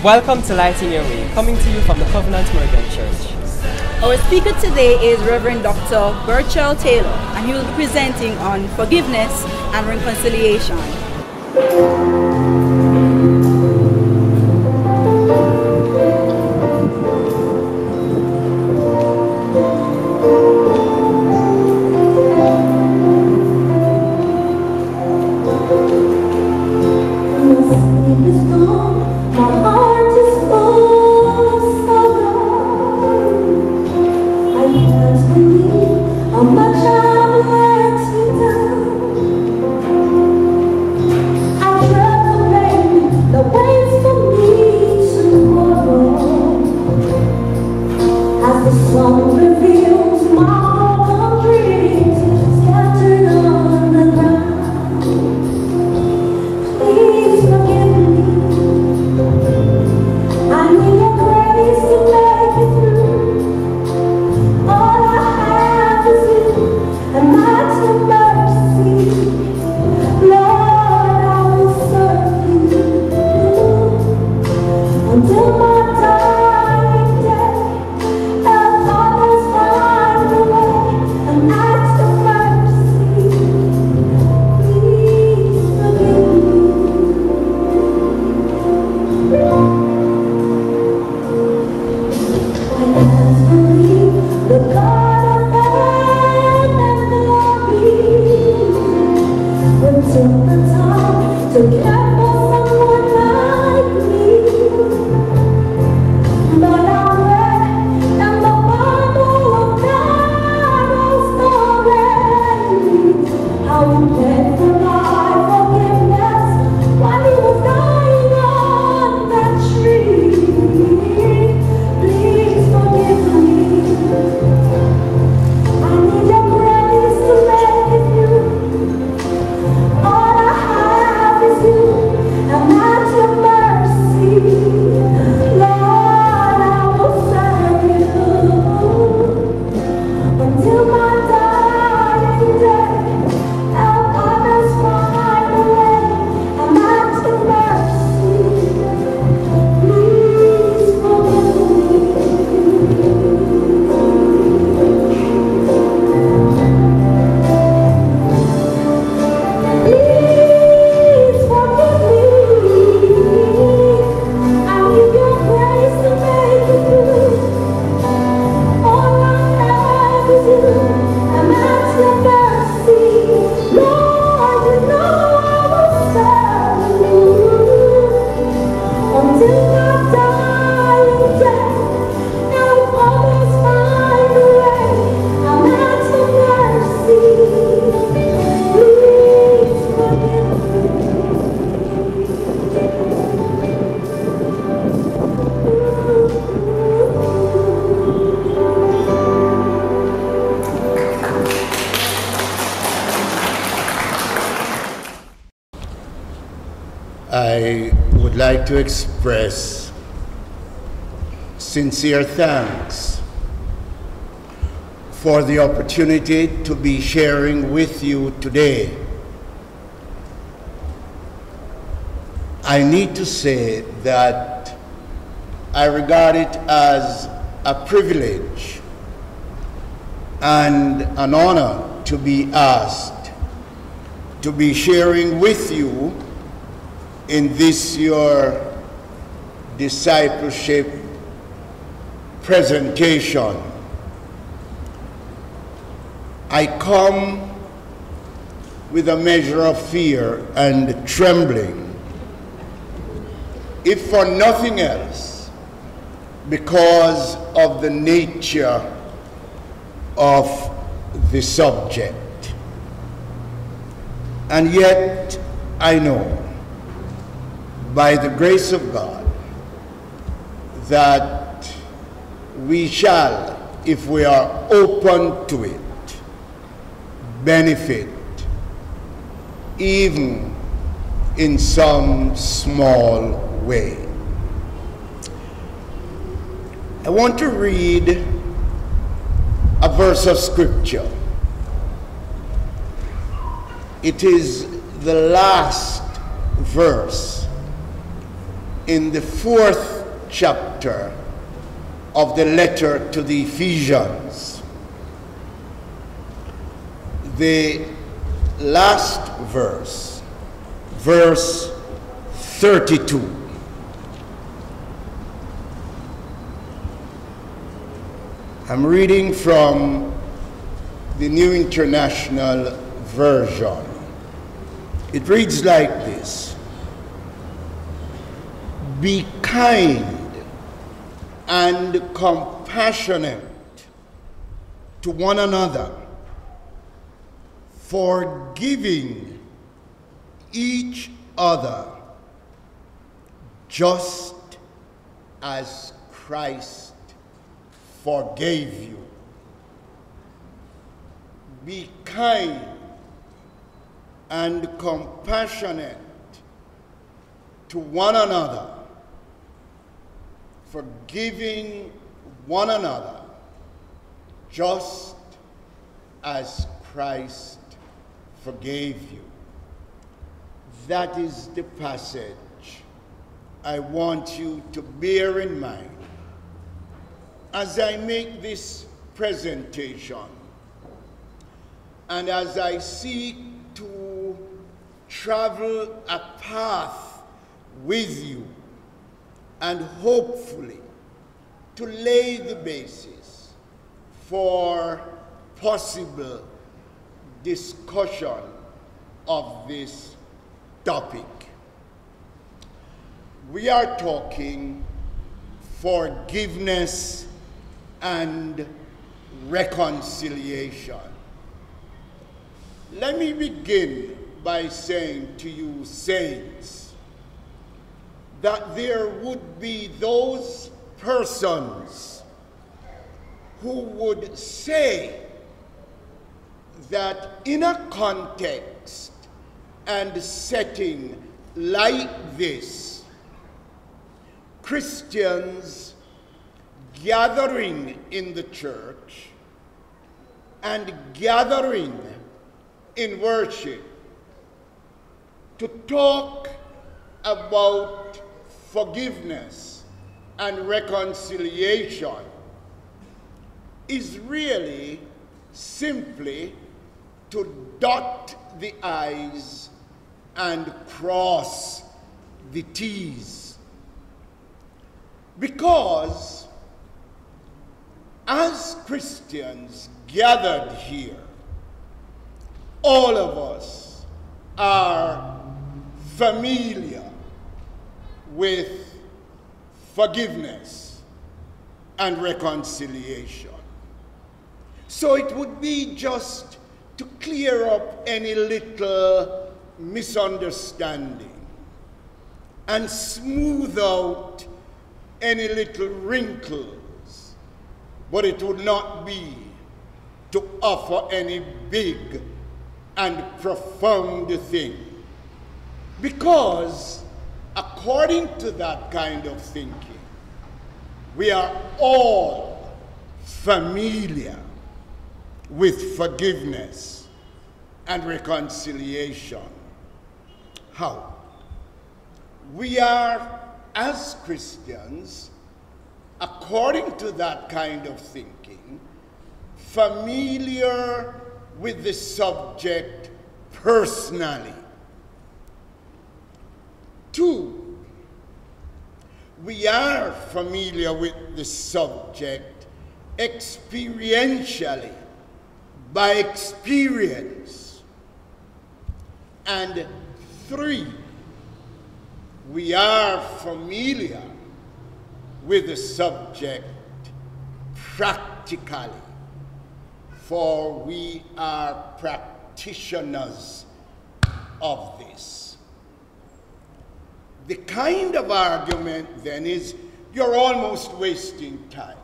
Welcome to Lighting Your Way, coming to you from the Covenant MORAVIAN Church. Our speaker today is Reverend Dr. Burchell Taylor, and he will be presenting on forgiveness and reconciliation. I would like to express sincere thanks for the opportunity to be sharing with you today. I need to say that I regard it as a privilege and an honor to be asked to be sharing with you in this your discipleship presentation. I come with a measure of fear and trembling, if for nothing else, because of the nature of the subject. And yet, I know, by the grace of God, that we shall, if we are open to it, benefit even in some small way. I want to read a verse of scripture. It is the last verse in the 4th chapter of the letter to the Ephesians. The last verse, verse 32. I'm reading from the New International Version. It reads like this: be kind and compassionate to one another, forgiving each other, just as Christ forgave you. Be kind and compassionate to one another, forgiving one another, just as Christ forgave you. That is the passage I want you to bear in mind as I make this presentation, and as I seek to travel a path with you, and hopefully to lay the basis for possible discussion of this topic. We are talking forgiveness and reconciliation. Let me begin by saying to you, saints, that there would be those persons who would say that in a context and setting like this, Christians gathering in the church and gathering in worship to talk about forgiveness and reconciliation is really simply to dot the I's and cross the T's. Because as Christians gathered here, all of us are familiar with forgiveness and reconciliation. So it would be just to clear up any little misunderstanding and smooth out any little wrinkles, but it would not be to offer any big and profound thing. Because according to that kind of thinking, we are all familiar with forgiveness and reconciliation. How? We are, as Christians, according to that kind of thinking, familiar with the subject personally. 2, we are familiar with the subject experientially, by experience. And 3, we are familiar with the subject practically, for we are practitioners of this. The kind of argument then is, you're almost wasting time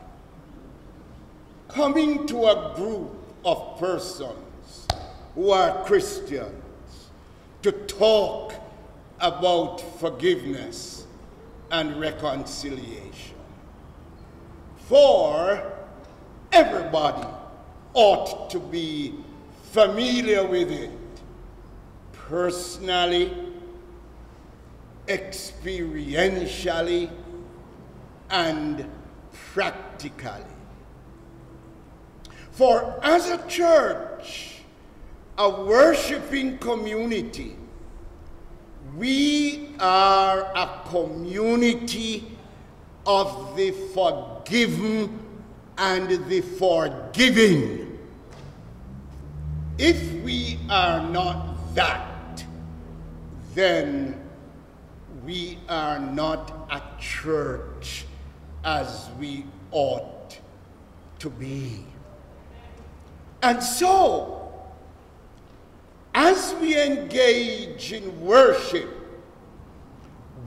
coming to a group of persons who are Christians to talk about forgiveness and reconciliation. For everybody ought to be familiar with it personally, experientially, and practically. For as a church, a worshiping community, we are a community of the forgiven and the forgiving. If we are not that, then we are not a church as we ought to be. And so, as we engage in worship,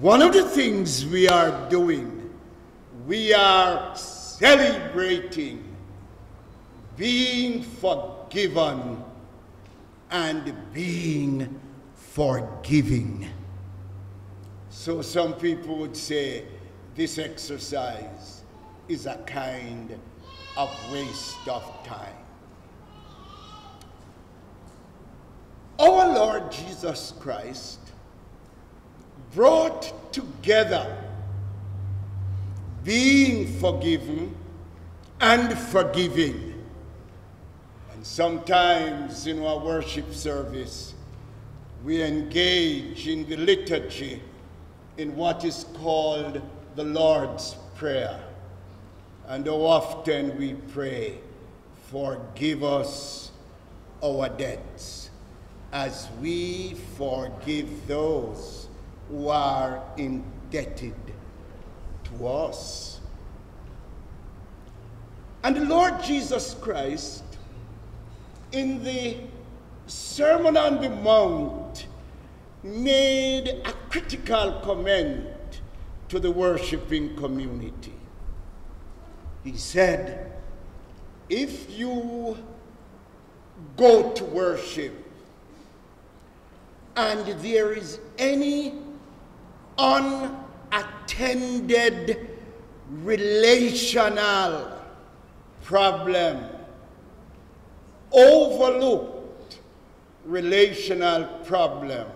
one of the things we are doing, we are celebrating being forgiven and being forgiving. So some people would say this exercise is a kind of waste of time. Our Lord Jesus Christ brought together being forgiven and forgiving. And sometimes in our worship service, we engage in the liturgy in what is called the Lord's Prayer. And how often we pray, forgive us our debts, as we forgive those who are indebted to us. And the Lord Jesus Christ, in the Sermon on the Mount, made a critical comment to the worshiping community. He said, if you go to worship and there is any unattended relational problem, overlooked relational problem,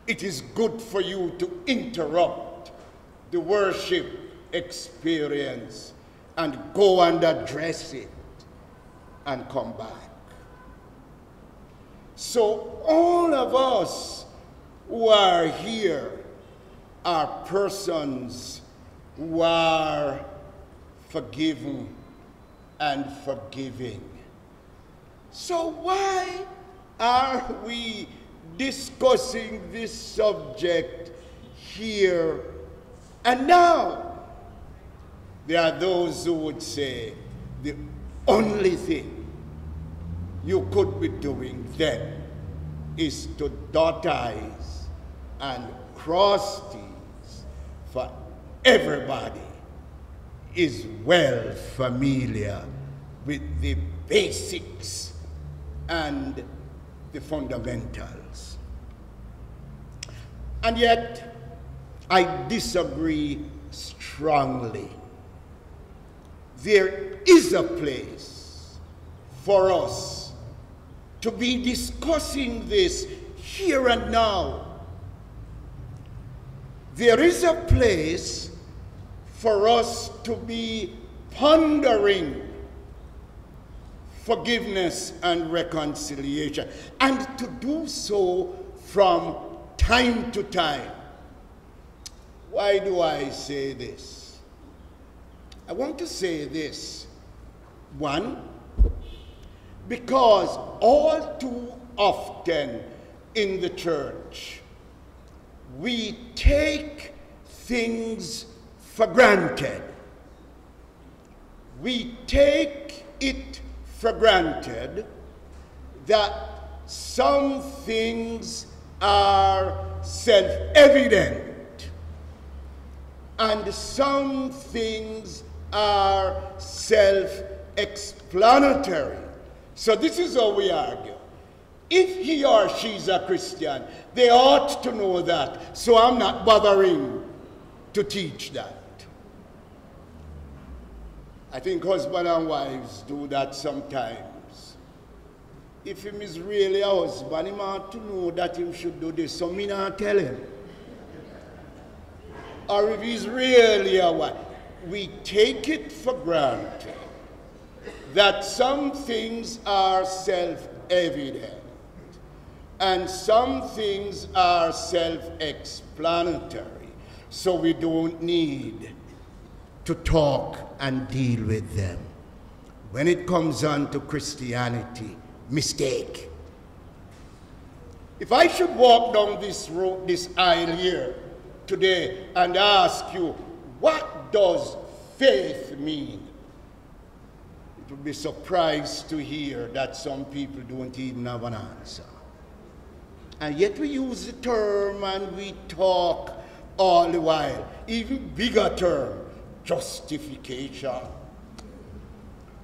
it is good for you to interrupt the worship experience and go and address it and come back. So all of us who are here are persons who are forgiven and forgiving. So why are we discussing this subject here and now? There are those who would say the only thing you could be doing then is to dot I's and cross T's, for everybody is well familiar with the basics and the fundamentals. And yet, I disagree strongly. There is a place for us to be discussing this here and now. There is a place for us to be pondering forgiveness and reconciliation, and to do so from time to time. Why do I say this? I want to say this. One, because all too often in the church, we take things for granted. We take it for granted that some things are self-evident and some things are self-explanatory. So this is how we argue. If he or she is a Christian, they ought to know that, so I'm not bothering to teach that. I think husbands and wives do that sometimes. If him is really a husband, he ought to know that he should do this, so me not tell him. or if he's really a wife. We take it for granted that some things are self-evident and some things are self-explanatory, so we don't need to talk and deal with them. When it comes on to Christianity, mistake. If I should walk down this road, this aisle here today and ask you, what does faith mean? You would be surprised to hear that some people don't even have an answer. And yet we use the term and we talk all the while. Even bigger term, justification.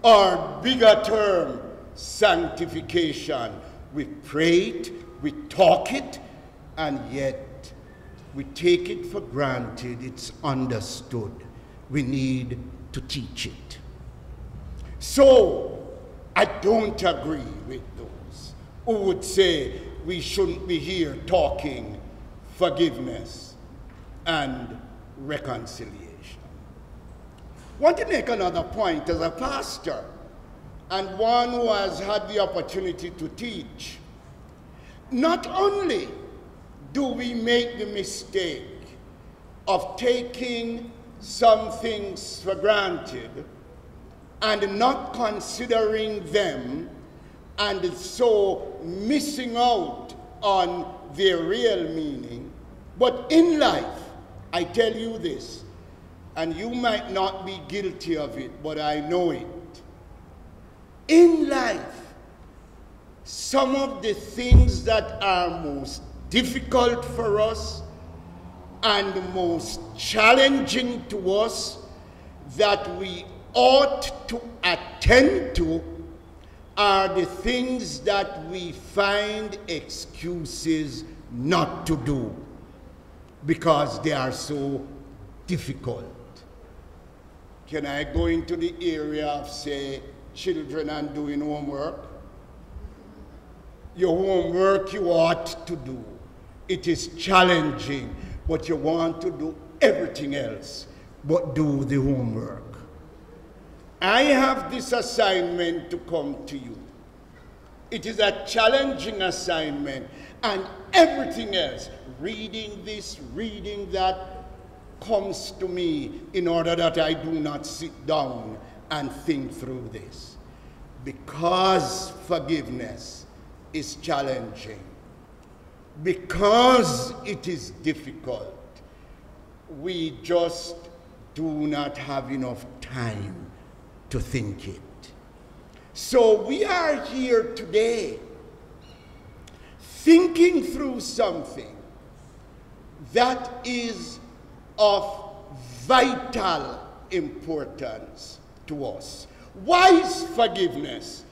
Or bigger term, sanctification. We pray it, we talk it, and yet we take it for granted it's understood. We need to teach it. So, I don't agree with those who would say we shouldn't be here talking forgiveness and reconciliation. I want to make another point as a pastor and one who has had the opportunity to teach. Not only do we make the mistake of taking some things for granted and not considering them, and so missing out on their real meaning, but in life, I tell you this, and you might not be guilty of it, but I know it. In life, some of the things that are most difficult for us and most challenging to us that we ought to attend to are the things that we find excuses not to do because they are so difficult. Can I go into the area of, say, children and doing homework? Your homework you ought to do. It is challenging, but you want to do everything else but do the homework. I have this assignment to come to you. It is a challenging assignment, and everything else, reading this, reading that, comes to me in order that I do not sit down and think through this. Because forgiveness is challenging, because it is difficult, we just do not have enough time to think it. So we are here today thinking through something that is of vital importance to us. Why is forgiveness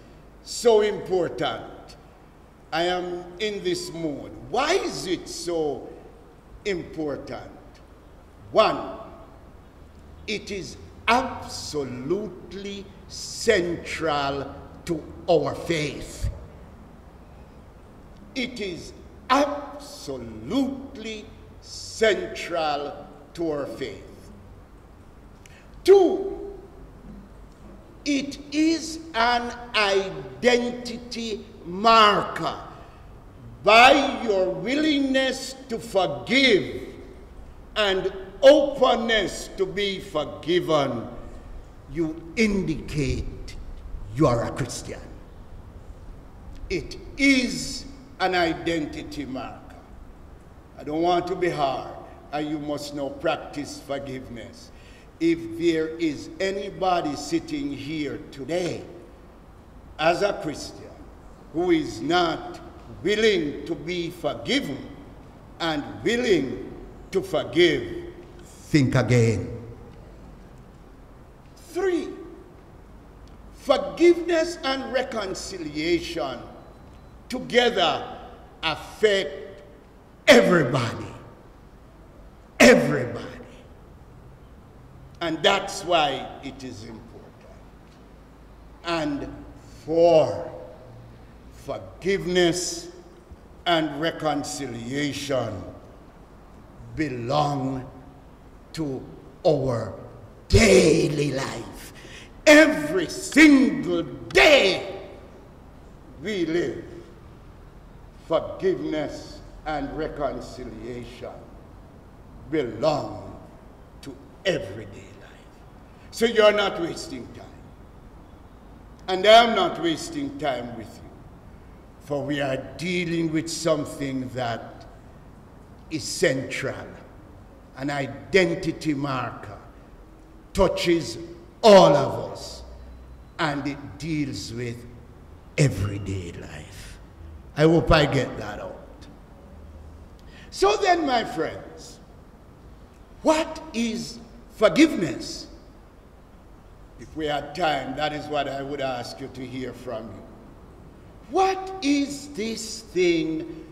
so important? I am in this mode. Why is it so important? One, it is absolutely central to our faith. It is absolutely central to our faith. Two, it is an identity marker. By your willingness to forgive and openness to be forgiven, you indicate you are a Christian. It is an identity marker. I don't want to be hard, and you must now practice forgiveness. If there is anybody sitting here today as a Christian who is not willing to be forgiven and willing to forgive, think again. 3, forgiveness and reconciliation together affect everybody. Everybody. And that's why it is important. And 4, forgiveness and reconciliation belong to our daily life. Every single day we live, forgiveness and reconciliation belong to everyday life. So you're not wasting time. And I'm not wasting time with you. For we are dealing with something that is central, an identity marker, touches all of us, and it deals with everyday life. I hope I get that out. So then, my friends, what is forgiveness? If we had time, that is what I would ask you to hear from you. What is this thing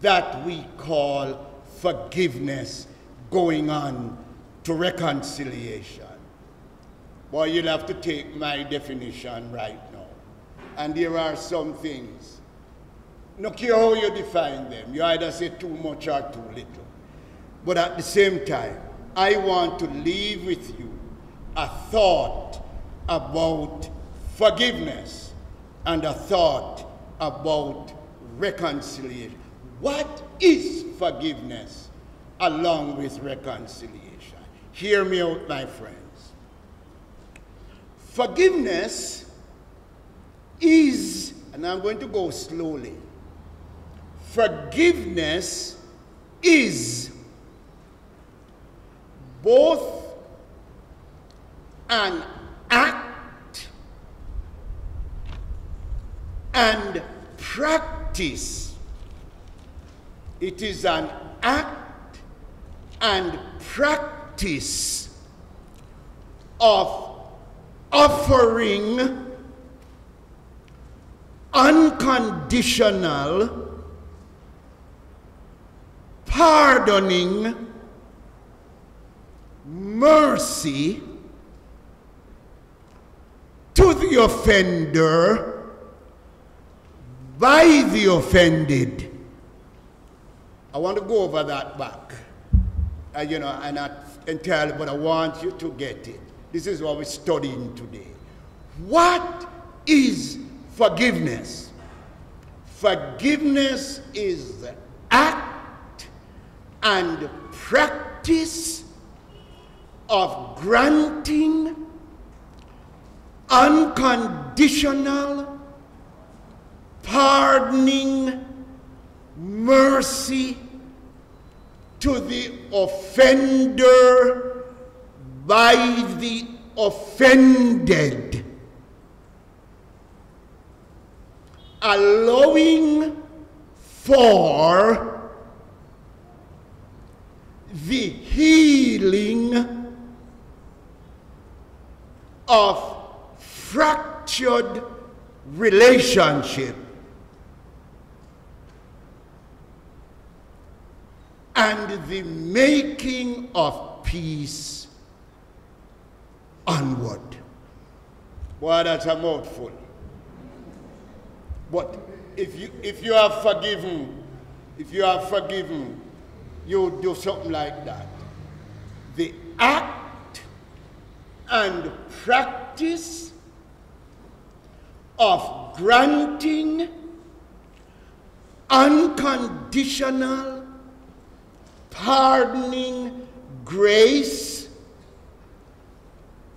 that we call forgiveness going on to reconciliation? Well, you'll have to take my definition right now. And there are some things. No care how you define them. You either say too much or too little. But at the same time, I want to leave with you a thought about forgiveness and a thought about reconciliation. What is forgiveness along with reconciliation? Hear me out, my friends. Forgiveness is, and I'm going to go slowly, forgiveness is both an act and practice. It is an act and practice of offering unconditional, pardoning mercy to the offender by the offended. I want to go over that back. I'm not entirely, but I want you to get it. This is what we're studying today. What is forgiveness? Forgiveness is the act and practice of granting unconditional, pardoning mercy to the offender by the offended, allowing for the healing of fractured relationship and the making of peace onward. Well, that's a mouthful. But if you are forgiven, you do something like that. The act and practice of granting unconditional, pardoning grace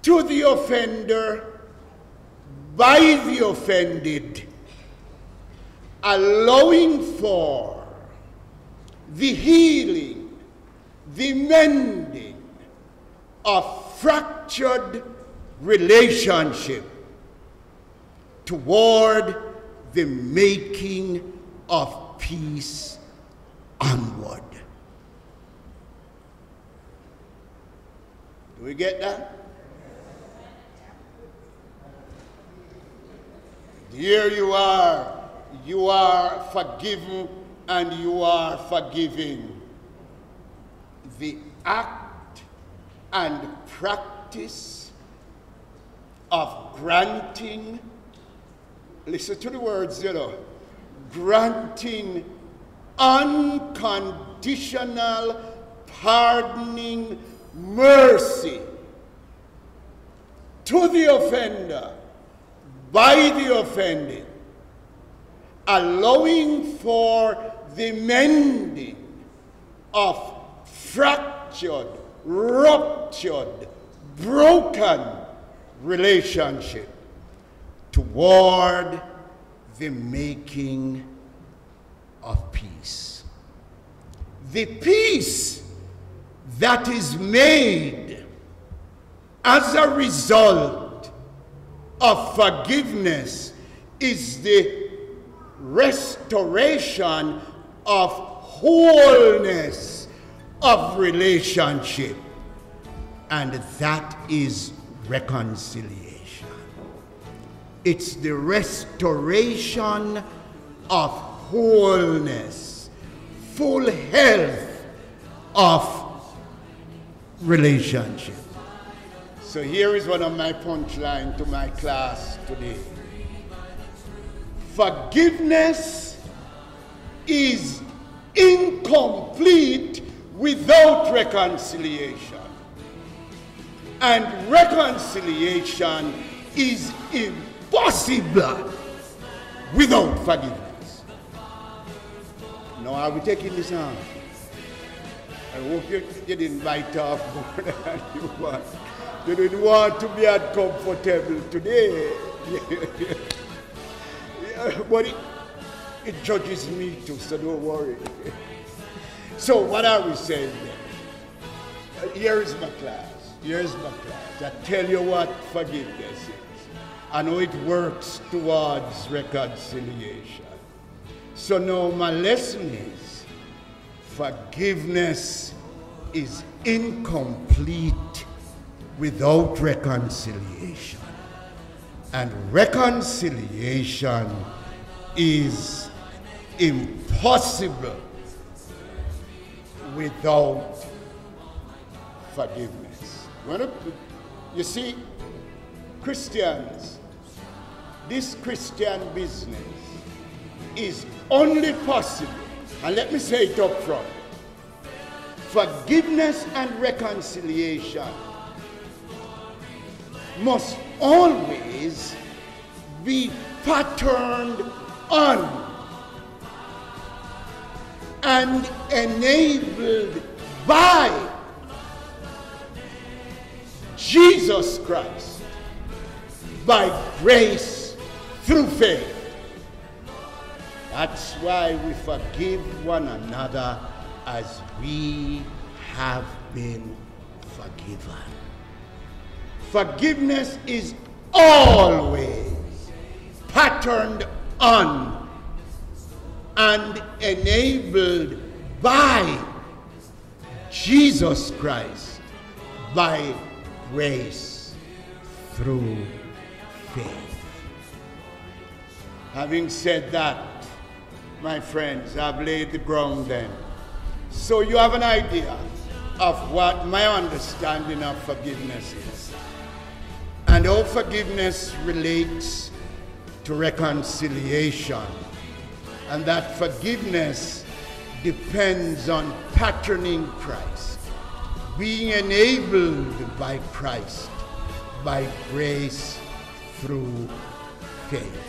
to the offender by the offended, allowing for the healing, the mending of fractured relationship toward the making of peace onward. Do we get that? Here you are forgiven and you are forgiving. The act and practice of granting, listen to the words, granting unconditional, pardoning mercy to the offender by the offended, allowing for the mending of fractured, ruptured, broken relationship toward the making of peace. The peace that is made as a result of forgiveness is the restoration of wholeness of relationship, and that is reconciliation. It's the restoration of wholeness, full health of relationship. So here is one of my punchlines to my class today. Forgiveness is incomplete without reconciliation. And reconciliation is impossible without forgiveness. Now, are we taking this on? I hope you didn't bite off more than you want. You didn't want to be uncomfortable today. But it judges me too, so don't worry. So what are we saying then? Here is my class. Here's my class. I tell you what forgiveness is. I know it works towards reconciliation. So now my lesson is, forgiveness is incomplete without reconciliation. And reconciliation is impossible without forgiveness. You see, Christians, this Christian business is only possible, and let me say it up front, forgiveness and reconciliation must always be patterned on and enabled by Jesus Christ, by grace through faith. That's why we forgive one another as we have been forgiven. Forgiveness is always patterned on and enabled by Jesus Christ, by grace through faith. Having said that, my friends, I've laid the ground then. So you have an idea of what my understanding of forgiveness is, and how forgiveness relates to reconciliation, and that forgiveness depends on patterning Christ, being enabled by Christ, by grace through faith.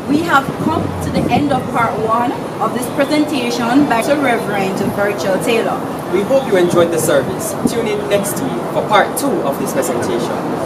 We have come to the end of part 1 of this presentation by the Reverend Burchell Taylor. We hope you enjoyed the service. Tune in next week for part 2 of this presentation.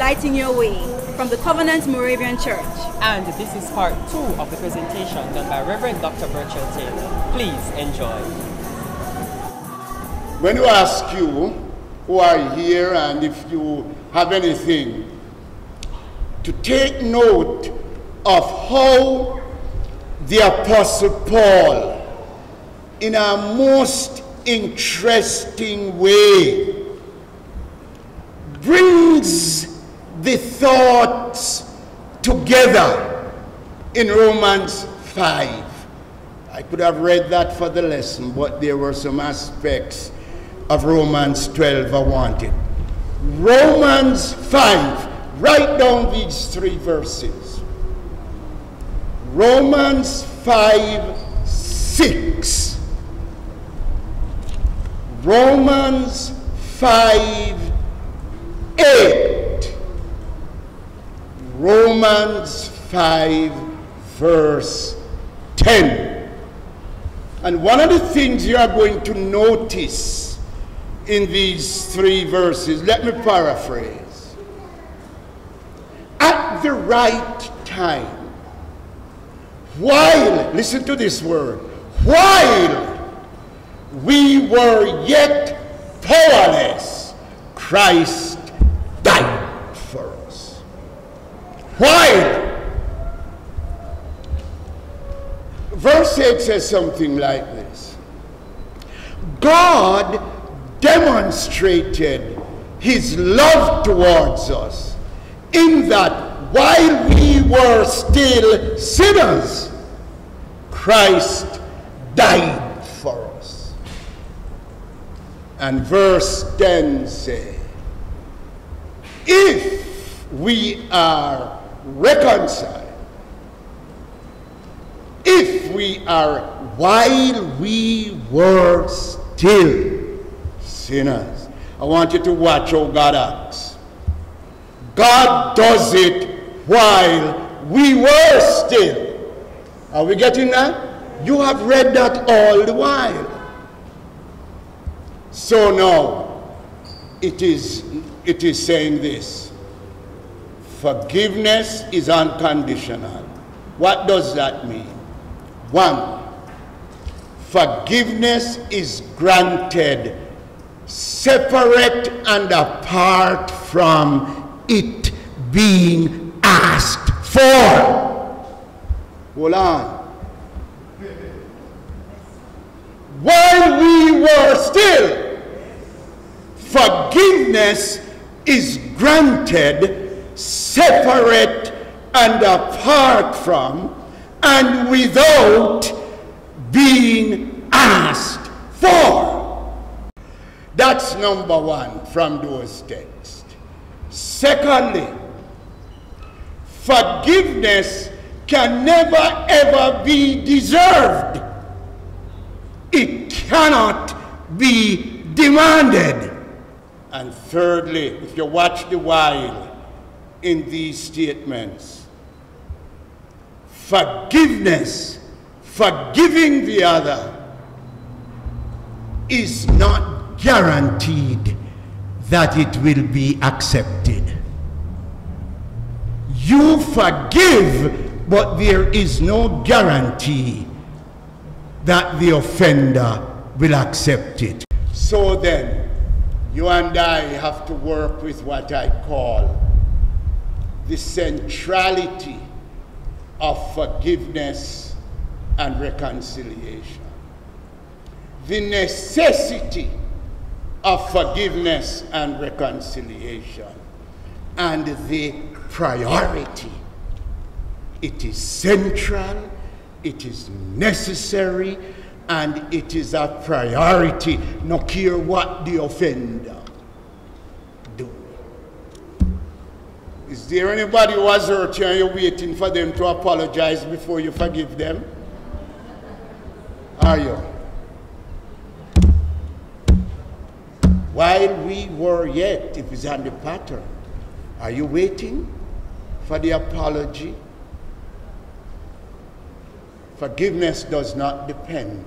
lighting your way from the Covenant Moravian Church. And this is part 2 of the presentation done by Reverend Dr. Burchell Taylor. Please enjoy. When you ask you who are here and if you have anything to take note of how the Apostle Paul, in a most interesting way, brings the thoughts together in Romans 5. I could have read that for the lesson, but there were some aspects of Romans 12 I wanted. Romans 5, write down these 3 verses. Romans 5:6. Romans 5:8. Romans 5 verse 10. And one of the things you are going to notice in these 3 verses, let me paraphrase. At the right time, while, listen to this word, while we were yet powerless, Christ died for us. While. Verse 8 says something like this. God demonstrated his love towards us in that while we were still sinners, Christ died for us. And verse 10 says, if we are reconciled, if we are, while we were still sinners. I want you to watch how God acts. God does it while we were still. Are we getting that? You have read that all the while. So now, it is saying this. Forgiveness is unconditional. What does that mean? 1, forgiveness is granted separate and apart from it being asked for. Hold on. While we were still, forgiveness is granted separate and apart from and without being asked for. That's number 1 from those texts. Secondly, forgiveness can never ever be deserved. It cannot be demanded. And thirdly, if you watch the while in these statements, forgiveness, forgiving the other, is not guaranteed that it will be accepted. You forgive, but there is no guarantee that the offender will accept it. So then, you and I have to work with what I call the centrality of forgiveness and reconciliation. The necessity of forgiveness and reconciliation, and the priority. It is central, it is necessary, and it is a priority, no care what the offender do. Is there anybody who has hurt you and you're waiting for them to apologize before you forgive them? Are you? While we were yet, if it's on the pattern, are you waiting for the apology? Forgiveness does not depend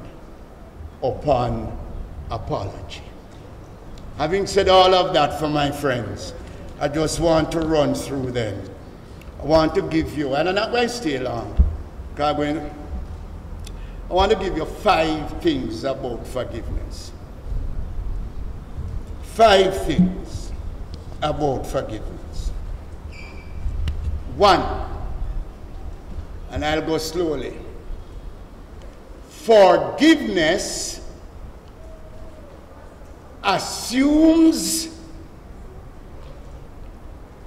upon apology. Having said all of that, for my friends, I just want to run through them. I want to give you, and I'm not going to stay long, because I want to give you 5 things about forgiveness. 5 things about forgiveness. 1, and I'll go slowly. Forgiveness assumes,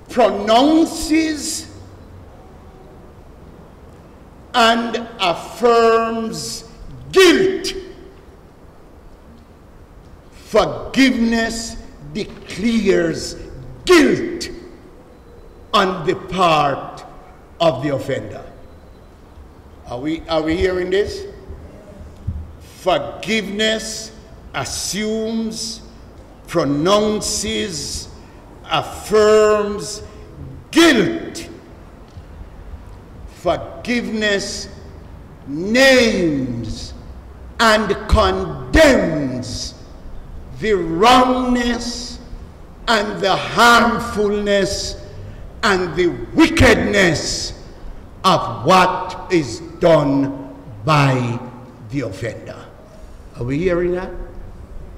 pronounces, and affirms guilt. Forgiveness declares guilt on the part of the offender. Are we hearing this? Forgiveness assumes, pronounces, affirms guilt. Forgiveness names and condemns the wrongness and the harmfulness and the wickedness of what is done by the offender. Are we hearing that?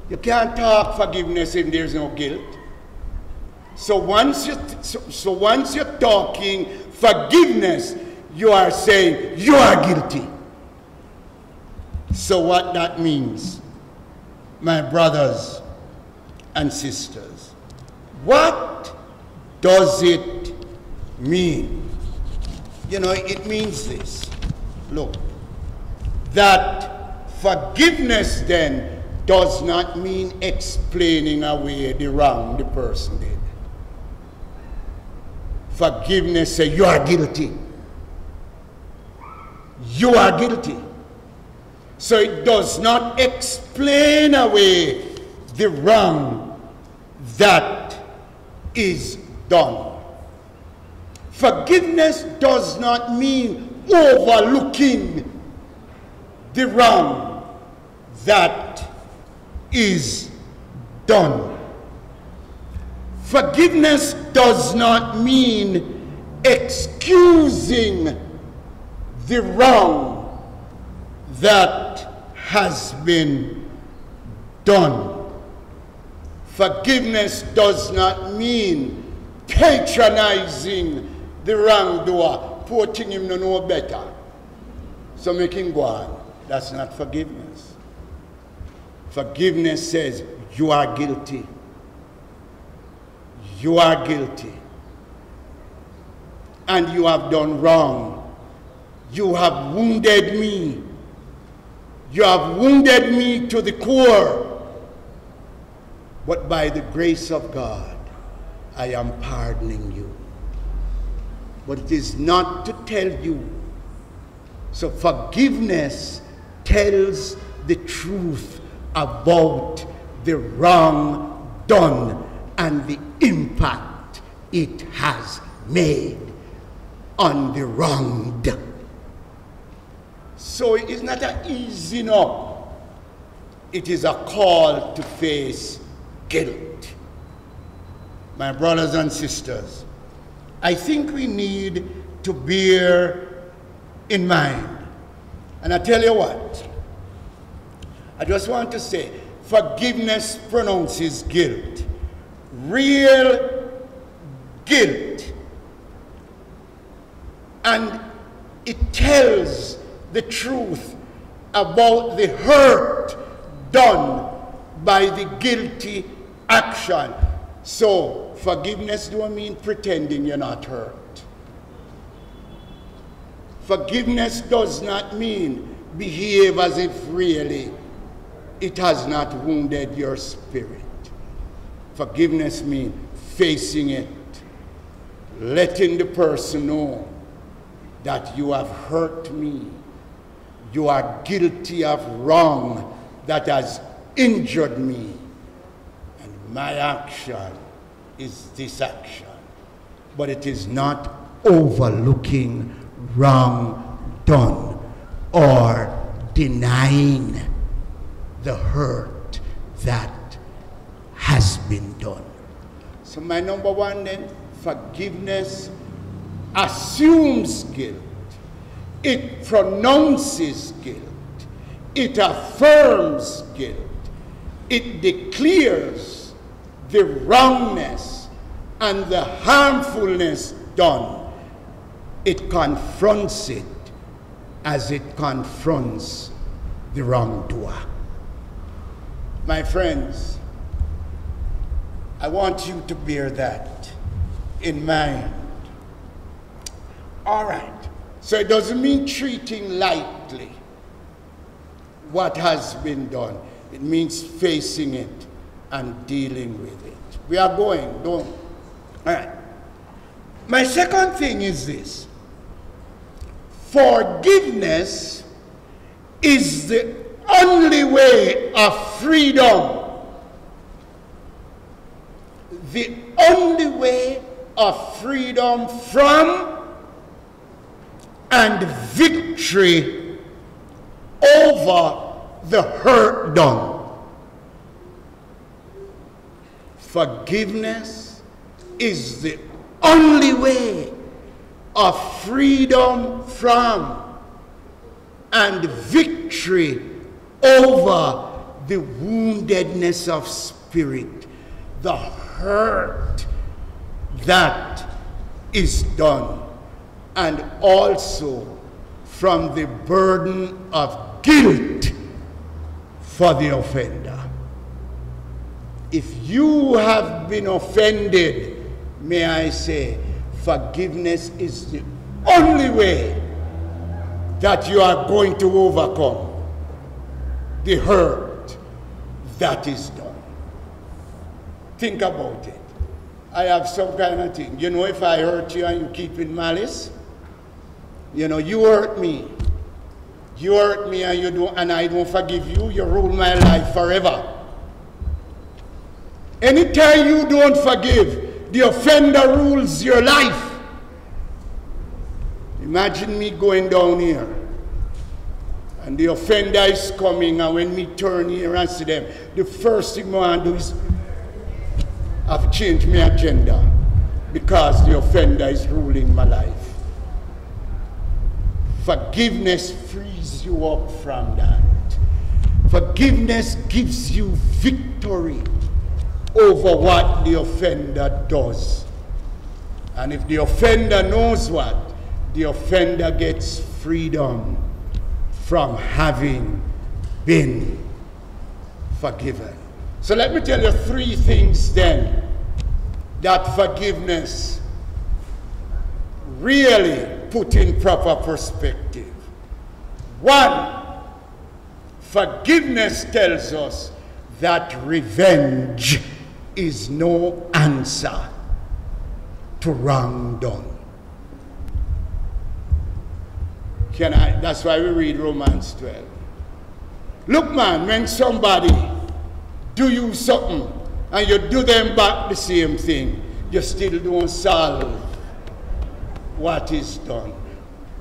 You can't talk forgiveness if there's no guilt. So once you're talking forgiveness, you are saying you are guilty. So what that means, my brothers and sisters, what does it mean? You know, it means this. Look, that forgiveness then does not mean explaining away the wrong the person did. Forgiveness says you are guilty. You are guilty. So it does not explain away the wrong that is done. Forgiveness does not mean overlooking the wrong that is done. Forgiveness does not mean excusing the wrong that has been done. Forgiveness does not mean patronizing the wrongdoer, putting him to know better, so make him go on. That's not forgiveness. Forgiveness says you are guilty. You are guilty. And you have done wrong. You have wounded me. You have wounded me to the core. But by the grace of God, I am pardoning you. But it is not to tell you. So forgiveness tells the truth about the wrong done and the impact it has made on the wronged. So it is not an easy no. It is a call to face guilt. My brothers and sisters, I think we need to bear in mind, and I tell you what, I just want to say, forgiveness pronounces guilt. Real guilt. And it tells the truth about the hurt done by the guilty action. So, forgiveness don't mean pretending you're not hurt. Forgiveness does not mean behave as if really it has not wounded your spirit. Forgiveness means facing it, letting the person know that you have hurt me. You are guilty of wrong that has injured me. And my action is this action. But it is not overlooking wrong done or denying the hurt that has been done. So So my number one then, forgiveness assumes guilt. It pronounces guilt. It affirms guilt. It declares the wrongness and the harmfulness done. It confronts it as it confronts the wrongdoer. My friends, I want you to bear that in mind. All right. So it doesn't mean treating lightly what has been done. It means facing it and dealing with it. We are going, don't. All right. My second thing is this. Forgiveness is the only way of freedom. The only way of freedom from and victory over the hurt done. Forgiveness is the only way of freedom from and victory over the woundedness of spirit, the hurt that is done, and also from the burden of guilt for the offender. If you have been offended, may I say, forgiveness is the only way that you are going to overcome the hurt that is done. Think about it. I have some kind of thing. You know, if I hurt you and you keep in malice, you know, you hurt me. You hurt me and you don't, and I don't forgive you, you rule my life forever. Anytime you don't forgive, the offender rules your life. Imagine me going down here, and the offender is coming, and when me turn here and see them, the first thing I want to do is I've changed my agenda because the offender is ruling my life. Forgiveness frees you up from that. Forgiveness gives you victory over what the offender does. And if the offender knows what, the offender gets freedom from having been forgiven. So let me tell you three things then that forgiveness really put in proper perspective. One, forgiveness tells us that revenge is no answer to wrong done. That's why we read Romans 12. Look, man, when somebody do you something and you do them back the same thing, you still don't solve what is done.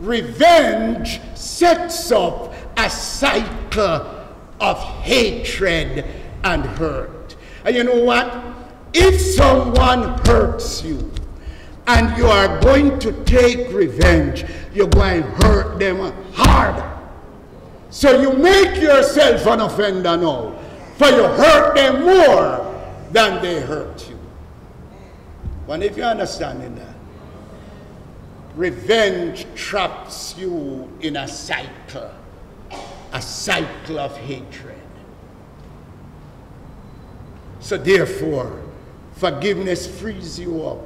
Revenge sets up a cycle of hatred and hurt. And you know what? If someone hurts you and you are going to take revenge, you're going to hurt them harder. So you make yourself an offender now, for you hurt them more than they hurt you. But if you're understanding that, revenge traps you in a cycle of hatred. So therefore, forgiveness frees you up.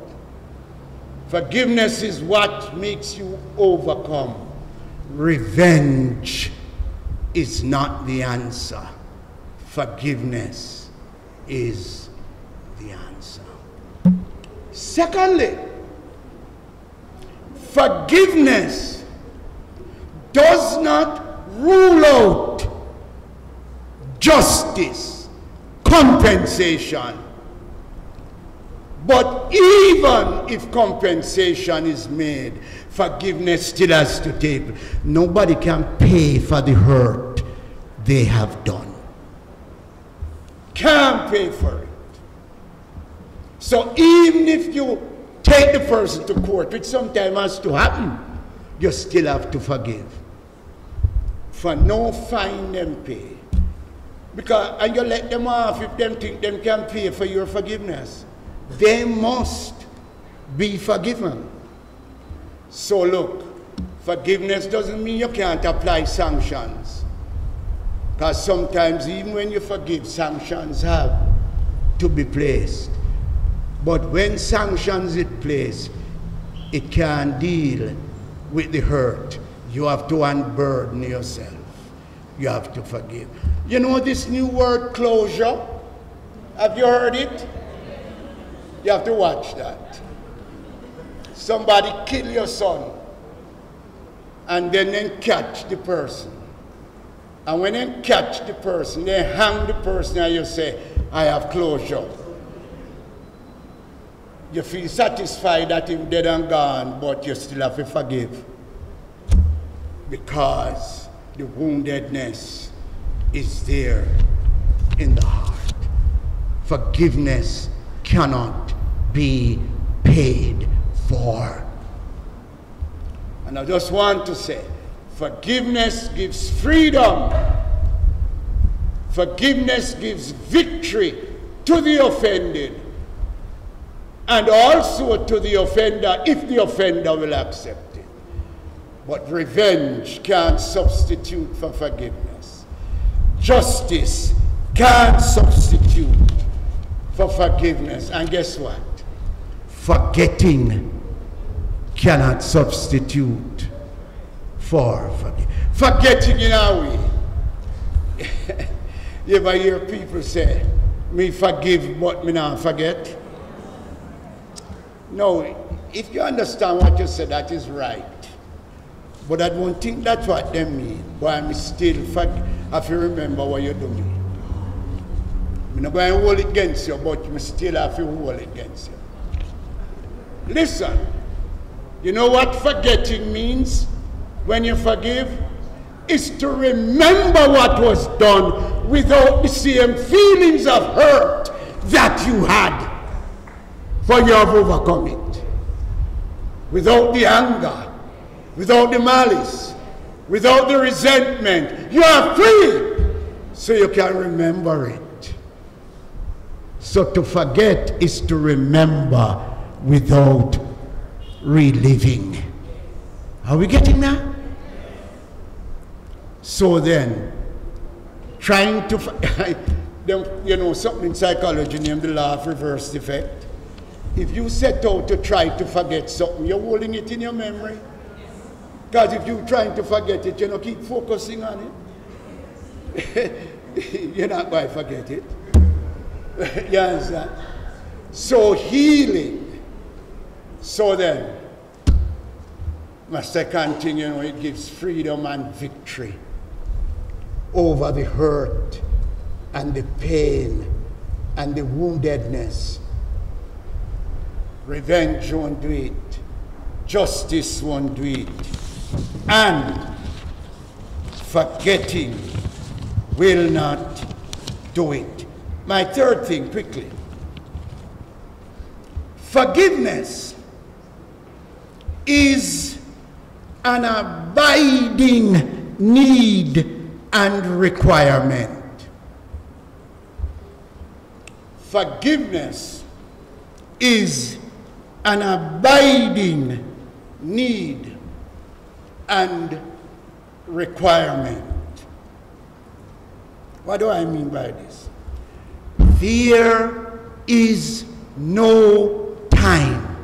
Forgiveness is what makes you overcome. Revenge is not the answer. Forgiveness is the answer. Secondly, forgiveness does not rule out justice, compensation. But even if compensation is made, forgiveness still has to take. Nobody can pay for the hurt they have done. Can't pay for it. So even if you take the person to court, which sometimes has to happen, you still have to forgive. For no fine them pay. Because, and you let them off if them think them can pay for your forgiveness. They must be forgiven. So look, forgiveness doesn't mean you can't apply sanctions. Because sometimes even when you forgive, sanctions have to be placed. But when sanctions is placed, it can't deal with the hurt. You have to unburden yourself. You have to forgive. You know this new word, closure? Have you heard it? You have to watch that. Somebody kill your son, and then they catch the person. And when they catch the person, they hang the person, and you say, I have closure. You feel satisfied that him dead and gone, but you still have to forgive. Because the woundedness is there in the heart. Forgiveness cannot be paid for. And I just want to say, forgiveness gives freedom. Forgiveness gives victory to the offended, and also to the offender if the offender will accept it. But revenge can't substitute for forgiveness. Justice can't substitute for forgiveness. And guess what? Forgetting cannot substitute for forgiveness. Forgetting in our way. You ever hear people say, me forgive but me not forget? No, if you understand what you said, that is right. But I don't think that's what they mean. But I'm still have to remember what you're doing. I'm not going to hold it against you, but I still have to hold it against you. Listen, you know what forgetting means when you forgive? It's to remember what was done without the same feelings of hurt that you had. For you have overcome it. Without the anger, without the malice, without the resentment, you are free, so you can remember it. So to forget is to remember without reliving. Are we getting that? So then, trying to, you know, something in psychology named the law of reverse effect. If you set out to try to forget something, you're holding it in your memory. Because if you're trying to forget it, you know, keep focusing on it. You're not going to forget it. You understand? So healing. So then, must I continue? You know, it gives freedom and victory over the hurt and the pain and the woundedness. Revenge won't do it. Justice won't do it. And forgetting will not do it. My third thing, quickly. Forgiveness is an abiding need and requirement. Forgiveness is an abiding need and requirement. What do I mean by this? There is no time,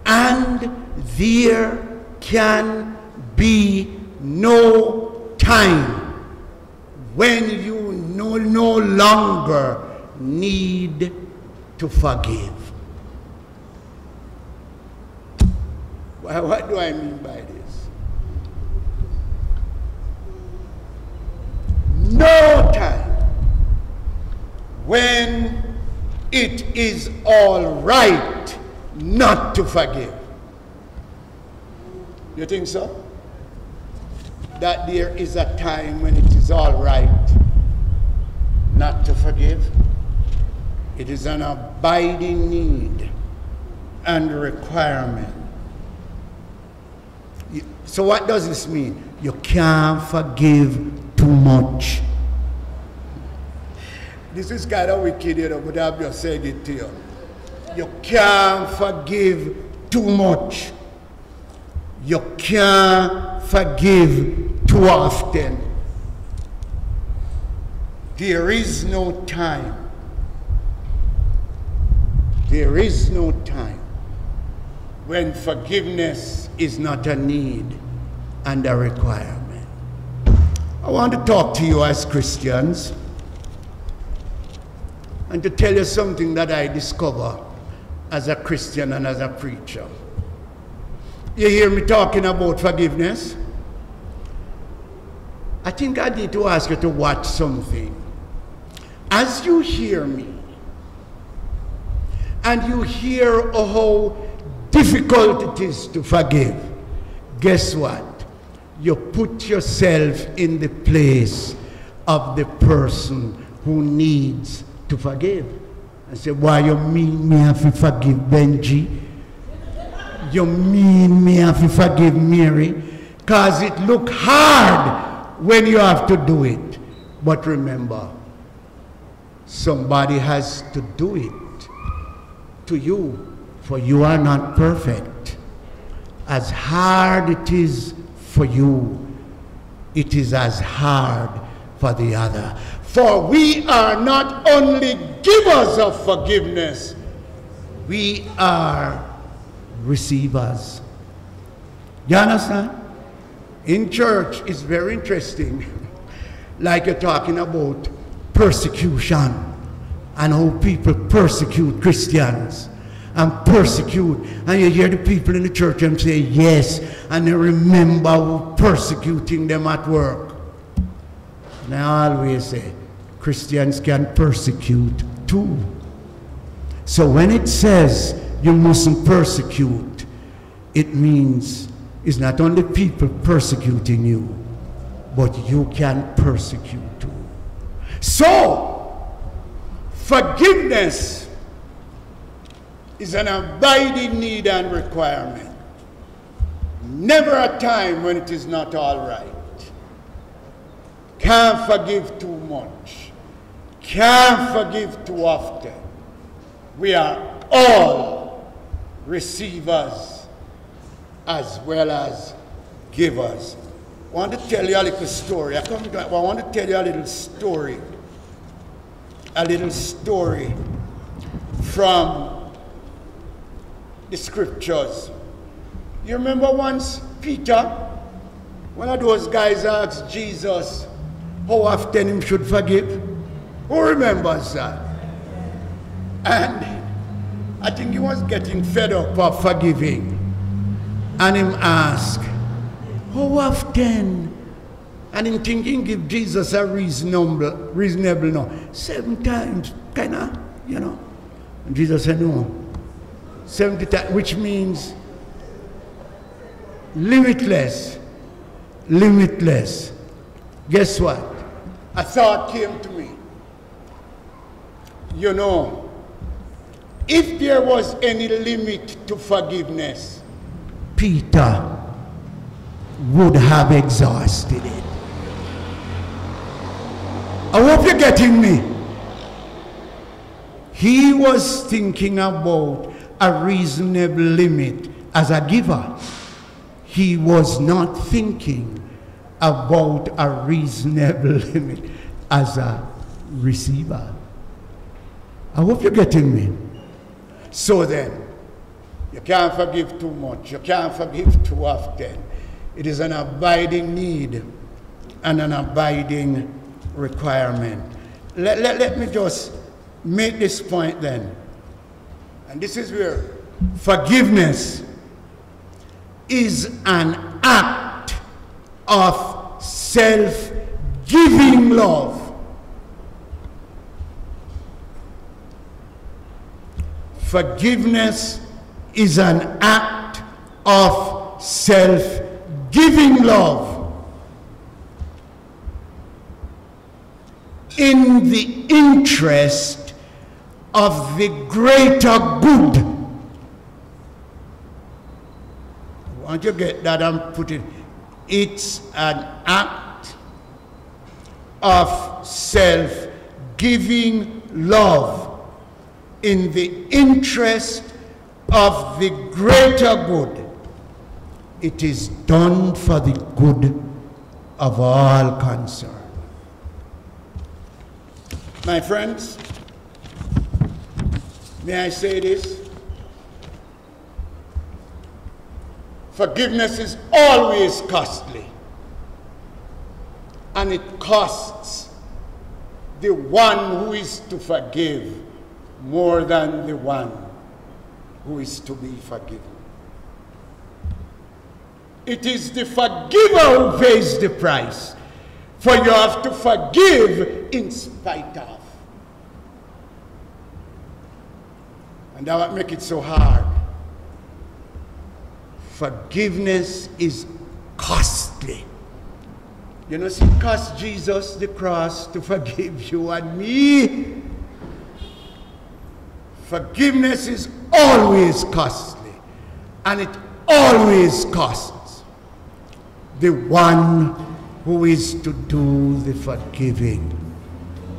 and there can be no time when you no longer need to forgive. What do I mean by this? No time when it is all right not to forgive. You think so? That there is a time when it is all right not to forgive? It is an abiding need and requirement. So what does this mean? You can't forgive too much. This is kind of wicked, you know, but I've just said it to you. You can't forgive too much. You can't forgive too often. There is no time. There is no time when forgiveness is not a need and a requirement. I want to talk to you as Christians and to tell you something that I discover as a Christian and as a preacher. You hear me talking about forgiveness? I think I need to ask you to watch something. As you hear me, and you hear how difficult it is to forgive, guess what? You put yourself in the place of the person who needs to forgive. And say, why you mean me have to forgive Benji? You mean me have to forgive Mary? Because it look hard when you have to do it. But remember, somebody has to do it to you, for you are not perfect. As hard it is for you, it is as hard for the other. For we are not only givers of forgiveness, we are receivers. You understand? In church, it's very interesting. Like you're talking about persecution and how people persecute Christians and persecute, and you hear the people in the church and say yes, and they remember who persecuting them at work. And I always say Christians can persecute too. So when it says you mustn't persecute, it means it's not only people persecuting you, but you can persecute too. So forgiveness is an abiding need and requirement. Never a time when it is not all right. Can't forgive too much. Can't forgive too often. We are all receivers as well as givers. I want to tell you a little story. I want to tell you a little story. A little story from the scriptures. You remember once Peter, one of those guys asked Jesus how often he should forgive? Who remembers that? And I think he was getting fed up of forgiving. And him asked, how often? And him thinking give Jesus a reasonable no. 7 times, kinda, you know. And Jesus said no. 70 times, which means limitless. Limitless. Guess what? A thought came to me. You know, if there was any limit to forgiveness, Peter would have exhausted it. I hope you're getting me. He was thinking about a reasonable limit as a giver. He was not thinking about a reasonable limit as a receiver. I hope you're getting me. So then, you can't forgive too much. You can't forgive too often. It is an abiding need and an abiding requirement. Let me just make this point then. And this is where forgiveness is an act of self-giving love. Forgiveness is an act of self-giving love. In the interest of the greater good. I want you to get that and put it. It's an act of self-giving love in the interest of the greater good. It is done for the good of all concerned. My friends, may I say this? Forgiveness is always costly, and it costs the one who is to forgive more than the one who is to be forgiven. It is the forgiver who pays the price, for you have to forgive in spite of. And that would make it so hard. Forgiveness is costly. You know, it cost Jesus the cross to forgive you and me. Forgiveness is always costly, and it always costs the one who is to do the forgiving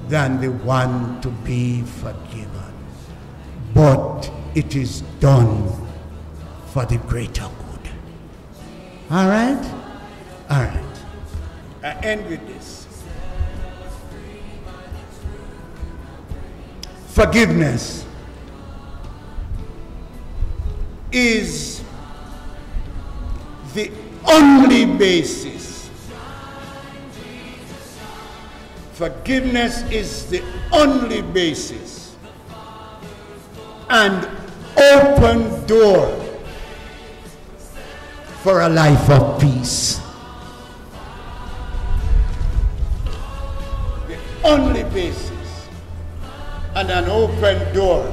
than the one to be forgiven. But it is done for the greater good. All right? All right. I end with this. Forgiveness is the only basis. Forgiveness is the only basis and open door for a life of peace. The only basis and an open door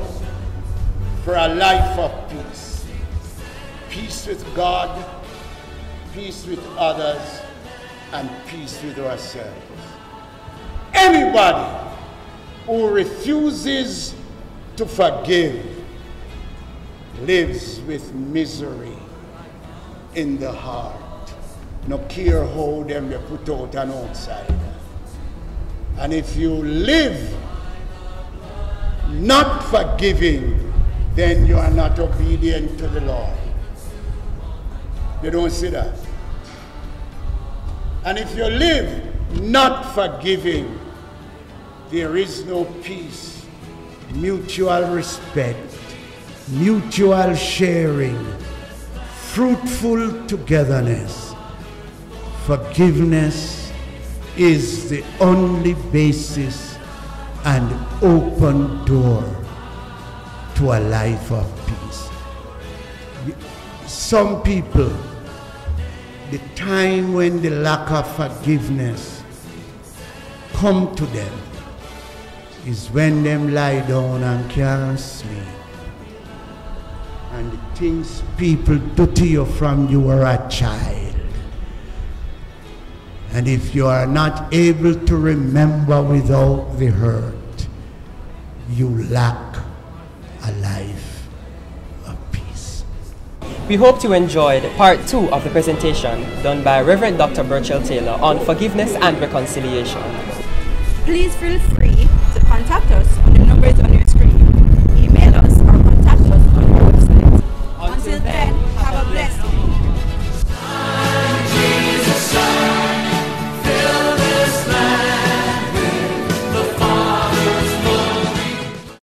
for a life of peace. Peace with God, peace with others, and peace with ourselves. Anybody who refuses to forgive lives with misery in the heart. No care how them they put out an outsider. And if you live not forgiving, then you are not obedient to the Lord. You don't see that. And if you live not forgiving, there is no peace, mutual respect, mutual sharing, fruitful togetherness. Forgiveness is the only basis and open door to a life of peace. Some people, the time when the lack of forgiveness come to them is when them lie down and can't sleep. And the things people do to you from you were a child. And if you are not able to remember without the hurt, you lack a life of peace. We hope you enjoyed part 2 of the presentation done by Reverend Dr. Burchell Taylor on forgiveness and reconciliation. Please feel free to contact us on the numbers on your